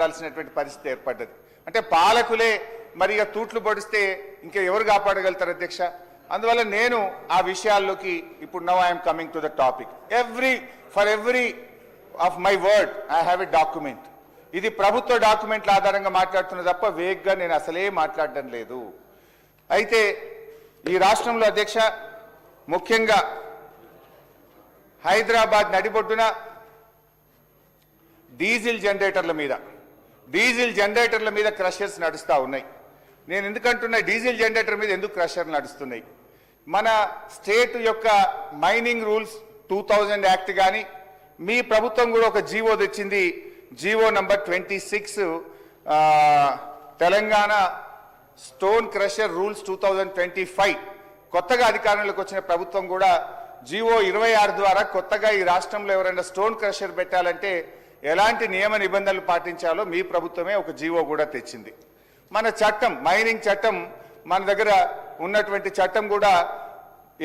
రాల్సినటువంటి పరిస్థితి ఏర్పడ్డది. అంటే పాలకులే మరి ఇక తూట్లు పొడిస్తే ఇంకా ఎవరు కాపాడగలుగుతారు అధ్యక్ష? అందువల్ల నేను ఆ విషయాల్లోకి ఇప్పుడు now I'm coming to the topic. For every of my word I have a document. ఇది ప్రభుత్వ డాక్యుమెంట్ల ఆధారంగా మాట్లాడుతున్న తప్ప వేగ్గా నేను అసలే మాట్లాడడం లేదు. అయితే ఈ రాష్ట్రంలో అధ్యక్ష ముఖ్యంగా హైదరాబాద్ నడిబొడ్డున డీజిల్ జనరేటర్ల మీద క్రషర్స్ నడుస్తూ ఉన్నాయి. నేను ఎందుకంటున్నా డీజిల్ జనరేటర్ మీద ఎందుకు క్రషర్ నడుస్తున్నాయి? మన స్టేట్ యొక్క మైనింగ్ రూల్స్ 2000 యాక్ట్ కానీ మీ ప్రభుత్వం కూడా ఒక జీవో తెచ్చింది, GO number 26 Telangana stone crusher rules 2025. కొత్తగా అధికారంలోకి వచ్చిన ప్రభుత్వం కూడా జీవో 26 ద్వారా కొత్తగా ఈ రాష్ట్రంలో ఎవరైనా స్టోన్ క్రషర్ పెట్టాలంటే ఎలాంటి నియమ నిబంధనలు పాటించాలో మీ ప్రభుత్వమే ఒక జీవో కూడా తెచ్చింది. మన చట్టం, మైనింగ్ చట్టం, మన దగ్గర ఉన్నటువంటి చట్టం కూడా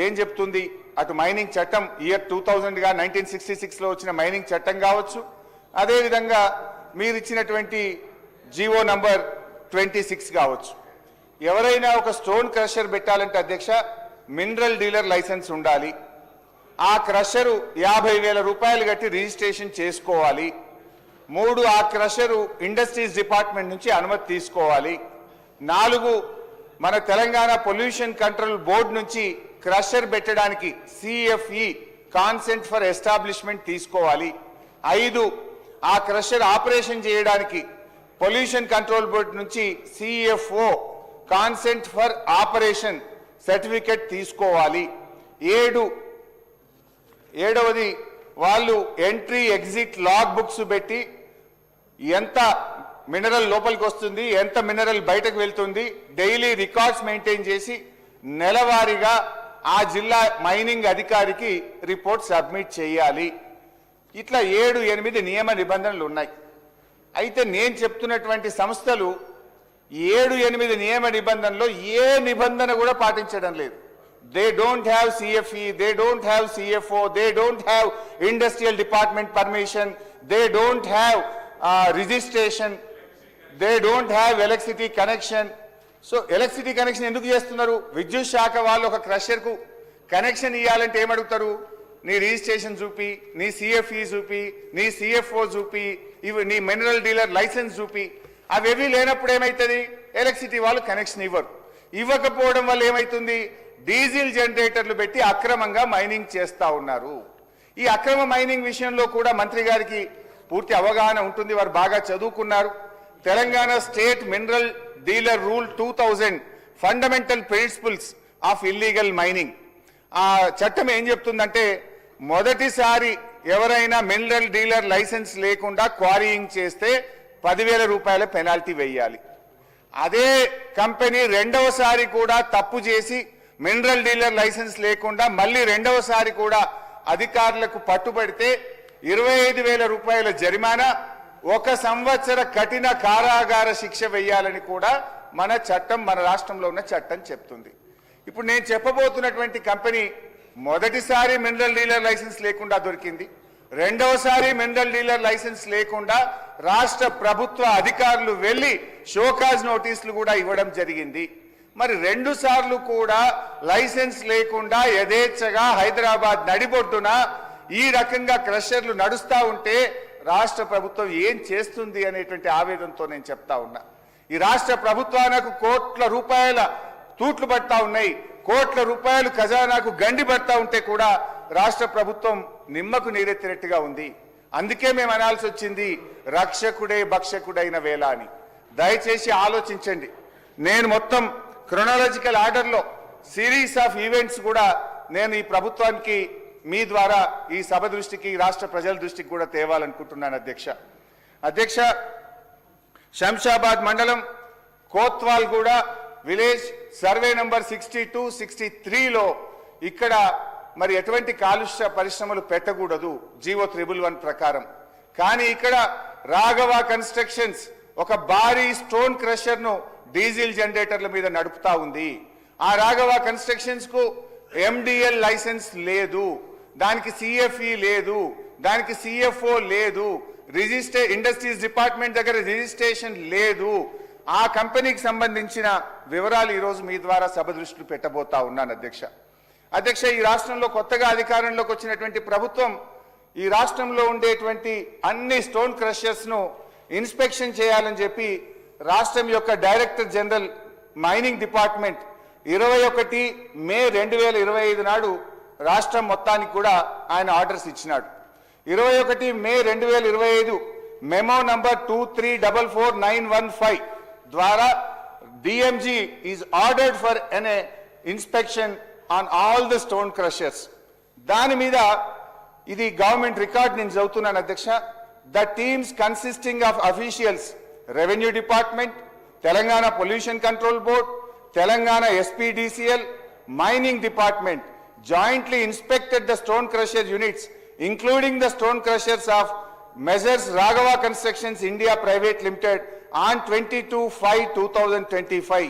ఏం చెప్తుంది? అటు మైనింగ్ చట్టం ఇయర్ 2000గా 1966లో వచ్చిన మైనింగ్ చట్టం కావచ్చు, అదేవిధంగా మీరు ఇచ్చినటువంటి జీవో నంబర్ 26 కావచ్చు. ఎవరైనా ఒక స్టోన్ క్రషర్ పెట్టాలంటే అధ్యక్ష మినరల్ డీలర్ లైసెన్స్ ఉండాలి. ఆ క్రషరు 50,000 రూపాయలు కట్టి రిజిస్ట్రేషన్ చేసుకోవాలి. 3 ఆ క్రషరు ఇండస్ట్రీస్ డిపార్ట్మెంట్ నుంచి అనుమతి తీసుకోవాలి. 4 మన తెలంగాణ పొల్యూషన్ కంట్రోల్ బోర్డు నుంచి క్రషర్ పెట్టడానికి CFE కాన్సెంట్ ఫర్ ఎస్టాబ్లిష్మెంట్ తీసుకోవాలి. 5 ఆ క్రషర్ ఆపరేషన్ చేయడానికి పొల్యూషన్ కంట్రోల్ బోర్డు నుంచి CFO consent for operation certificate తీసుకోవాలి. 7వది వాళ్ళు ఎంట్రీ ఎగ్జిట్ లాగ్ బుక్స్ పెట్టి ఎంత మినరల్ లోపలికి వస్తుంది, ఎంత మినరల్ బయటకు వెళ్తుంది, డైలీ రికార్డ్స్ మెయింటైన్ చేసి నెలవారీగా ఆ జిల్లా మైనింగ్ అధికారికి రిపోర్ట్ సబ్మిట్ చేయాలి. ఇట్లా 7-8 నియమ నిబంధనలు ఉన్నాయి. అయితే నేను చెప్తున్నటువంటి సంస్థలు 7-8 నియమ నిబంధనలో ఏ నిబంధన కూడా పాటించడం లేదు. They don't have CFE, they don't have CFO, they don't have industrial department permission, they don't have registration, they don't have electricity connection. So electricity connection ఎందుకు చేస్తున్నారు? విద్యుత్ శాఖ వాళ్ళు ఒక క్రషర్కు కనెక్షన్ ఇవ్వాలంటే ఏమడుగుతారు? నీ రిజిస్ట్రేషన్ చూపి, నీ CFE చూపి, నీ CFO చూపి, నీ మినరల్ డీలర్ లైసెన్స్ చూపి. అవేవి లేనప్పుడు ఏమవుతుంది? ఎలక్ట్రిసిటీ వాళ్ళు కనెక్షన్ ఇవ్వరు. ఇవ్వకపోవడం వల్ల ఏమవుతుంది? డీజిల్ జనరేటర్లు పెట్టి అక్రమంగా మైనింగ్ చేస్తూ ఉన్నారు. ఈ అక్రమ మైనింగ్ విషయంలో కూడా మంత్రి గారికి పూర్తి అవగాహన ఉంటుంది, వారు బాగా చదువుకున్నారు. Telangana state mineral dealer rule 2000 fundamental principles of illegal mining. ఆ చట్టం ఏం చెప్తుందంటే మొదటిసారి ఎవరైనా మినరల్ డీలర్ లైసెన్స్ లేకుండా క్వారీయింగ్ చేస్తే 10,000 రూపాయల పెనాల్టీ వేయాలి. అదే కంపెనీ రెండవసారి కూడా తప్పు చేసి మినరల్ డీలర్ లైసెన్స్ లేకుండా మళ్ళీ రెండవసారి కూడా అధికారులకు పట్టుబడితే 25,000 రూపాయల జరిమానా, 1 సంవత్సర కఠిన కారాగార శిక్ష వేయాలని కూడా మన చట్టం, మన రాష్ట్రంలో ఉన్న చట్టం చెప్తుంది. ఇప్పుడు నేను చెప్పబోతున్నటువంటి కంపెనీ మొదటిసారి మినరల్ డీలర్ లైసెన్స్ లేకుండా దొరికింది, రెండవసారి మినరల్ డీలర్ లైసెన్స్ లేకుండా రాష్ట్ర ప్రభుత్వ అధికారులు వెళ్లి షోకాజ్ నోటీసులు కూడా ఇవ్వడం జరిగింది. మరి 2 సార్లు కూడా లైసెన్స్ లేకుండా యథేచ్ఛగా హైదరాబాద్ నడిబొడ్డున ఈ రకంగా క్రషర్లు నడుస్తూ ఉంటే రాష్ట్ర ప్రభుత్వం ఏం చేస్తుంది అనేటువంటి ఆవేదనతో నేను చెప్తా ఉన్నా. ఈ రాష్ట్ర ప్రభుత్వానికి కోట్ల రూపాయల తూట్లు పడతా ఉన్నాయి, కోట్ల రూపాయలు ఖజానాకు గండి పడతా ఉంటే కూడా రాష్ట్ర ప్రభుత్వం నిమ్మకు నీరెత్తినట్టుగా ఉంది. అందుకే మేము అనాల్సి వచ్చింది రక్షకుడే భక్షకుడైన వేళ అని. దయచేసి ఆలోచించండి. నేను మొత్తం క్రొనాలజికల్ ఆర్డర్లో సిరీస్ ఆఫ్ ఈవెంట్స్ కూడా నేను ఈ ప్రభుత్వానికి మీ ద్వారా ఈ సభ దృష్టికి, రాష్ట్ర ప్రజల దృష్టికి కూడా తేవాలనుకుంటున్నాను అధ్యక్ష. శంషాబాద్ మండలం కోత్వాల్గూడ విలేజ్ సర్వే నంబర్ 62-63లో ఇక్కడ మరి ఎటువంటి కాలుష్య పరిశ్రమలు పెట్టకూడదు జీవో 111 ప్రకారం. కానీ ఇక్కడ రాఘవ కన్స్ట్రక్షన్స్ ఒక భారీ స్టోన్ క్రషర్ను డీజిల్ జనరేటర్ల మీద నడుపుతా ఉంది. ఆ రాఘవ కన్స్ట్రక్షన్స్ కు MDL లైసెన్స్ లేదు, దానికి CFE లేదు, దానికి CFO లేదు, ఇండస్ట్రీస్ డిపార్ట్మెంట్ దగ్గర రిజిస్ట్రేషన్ లేదు. ఆ కంపెనీకి సంబంధించిన వివరాలు ఈరోజు మీ ద్వారా సభ దృష్టిలో పెట్టబోతా ఉన్నాను అధ్యక్ష. ఈ రాష్ట్రంలో కొత్తగా అధికారంలోకి వచ్చినటువంటి ప్రభుత్వం ఈ రాష్ట్రంలో ఉండేటువంటి అన్ని స్టోన్ క్రషర్స్ ను ఇన్స్పెక్షన్ చేయాలని చెప్పి రాష్ట్రం యొక్క డైరెక్టర్ జనరల్ మైనింగ్ డిపార్ట్మెంట్ 21 మే 2025 నాడు రాష్ట్రం మొత్తానికి కూడా ఆయన ఆర్డర్స్ ఇచ్చినాడు. 21 మే 2025 మెమో నంబర్ 23444915 ద్వారా DMG is ordered for an inspection on all the stone crushers. దాని మీద ఇది గవర్నమెంట్ రికార్డ్ నేను చదువుతున్నాను అధ్యక్ష. The teams consisting of officials revenue department, Telangana pollution control board, Telangana SPDCL, mining department jointly inspected the stone crusher units, including the stone crushers of Measures Raghava Constructions India Private Limited on 22/5/2025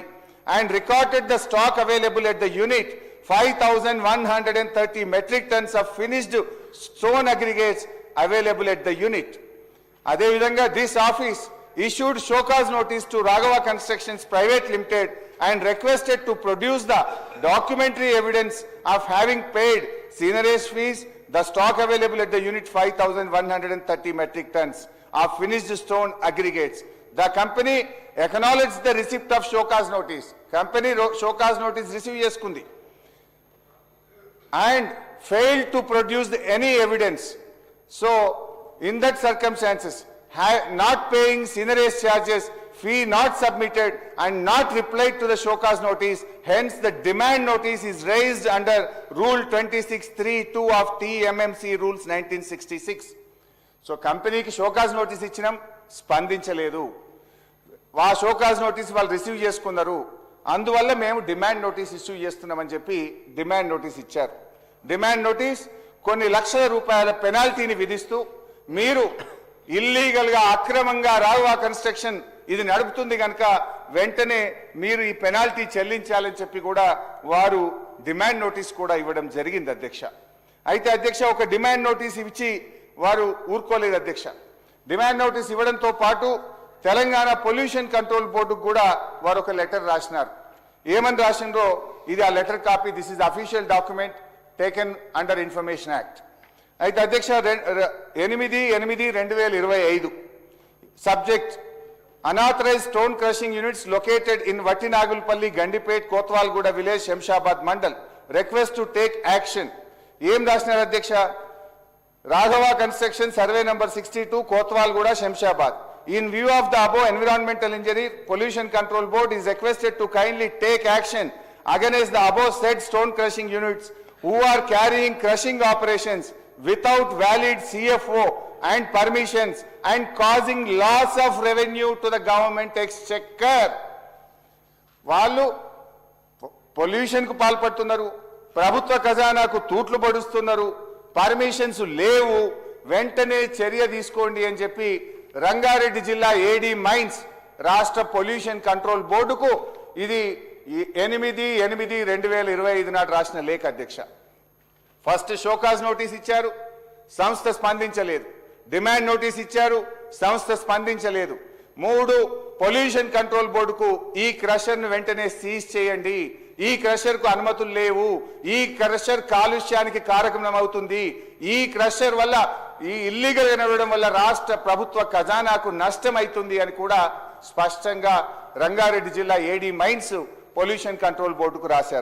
and recorded the stock available at the unit 5,130 metric tons of finished stone aggregates available at the unit. Adevidanga, this office issued show cause notice to Raghava Constructions Private Limited and requested to produce the documentary evidence of having paid seigniorage fees. The stock available at the unit 5,130 metric tons of finished stone aggregates. The company acknowledged the receipt of show cause notice. Company show cause notice receive చేసుకుంది and failed to produce any evidence. So in that circumstances, not paying seigniorage charges, fee not submitted and not replied to the show cause notice, hence the demand notice is raised under Rule 26(3)(2) of TMMC Rules 1966. So company ki show cause notice ఇచ్చినాం, స్పందించలేదు. వా show cause notice వాళ్ళు receive చేసుకున్నారు, అందువల్ల మేము demand notice issue చేస్తున్నామని చెప్పి demand notice ఇచ్చారు. డిమాండ్ నోటీస్ కొన్ని లక్షల రూపాయల పెనాల్టీని విధిస్తూ మీరు ఇల్లీగల్ గా అక్రమంగా రాఘవ కన్స్ట్రక్షన్ ఇది నడుపుతుంది కనుక వెంటనే మీరు ఈ పెనాల్టీ చెల్లించాలని చెప్పి కూడా వారు డిమాండ్ నోటీస్ కూడా ఇవ్వడం జరిగింది అధ్యక్ష. అయితే అధ్యక్ష, ఒక డిమాండ్ నోటీస్ ఇచ్చి వారు ఊరుకోలేదు అధ్యక్ష. డిమాండ్ నోటీస్ ఇవ్వడంతో పాటు తెలంగాణ పొల్యూషన్ కంట్రోల్ బోర్డుకు కూడా వారు ఒక లెటర్ రాసినారు. ఏమని రాసిండ్రో ఇది ఆ letter copy. This is official document taken under information act. అయితే అధ్యక్ష 8/8/2025 subject unauthorized stone crushing units located in Vattinagulpalli, Gandipet, Kotwalguda village, Shamshabad mandal. Request to take action. Em rashnar adhyaksha, Raghava Construction survey number 62, Kotwalguda, Shamshabad. In view of the above environmental injury, Pollution Control Board is requested to kindly take action against the above said stone crushing units who are carrying crushing operations without valid CFO and permissions and causing loss of revenue to the government exchequer. వాళ్ళు pollution కు పాల్పడుతున్నారు, ప్రభుత్వ ఖజానాకు తూట్లు పడుస్తున్నారు, permissions లేవు, వెంటనే చర్య తీసుకోండి అని చెప్పి రంగారెడ్డి జిల్లా AD మైన్స్ రాష్ట్ర పొల్యూషన్ కంట్రోల్ బోర్డుకు ఇది 8/8/2025 నాడు రాసిన లేఖ అధ్యక్ష. ఫస్ట్ షోకాజ్ నోటీస్ ఇచ్చారు, సంస్థ స్పందించలేదు. డిమాండ్ నోటీస్ ఇచ్చారు, సంస్థ స్పందించలేదు. 3 పొల్యూషన్ కంట్రోల్ బోర్డుకు ఈ క్రషర్ ను వెంటనే సీజ్ చేయండి, ఈ క్రషర్ కు అనుమతులు లేవు, ఈ క్రషర్ కాలుష్యానికి కారకం అవుతుంది, ఈ క్రషర్ వల్ల ఈ ఇల్లీగల్ గా నడవడం వల్ల రాష్ట్ర ప్రభుత్వ ఖజానాకు నష్టం అవుతుంది అని కూడా స్పష్టంగా రంగారెడ్డి జిల్లా AD మైన్స్ పొల్యూషన్ కంట్రోల్ బోర్డుకు రాశారు.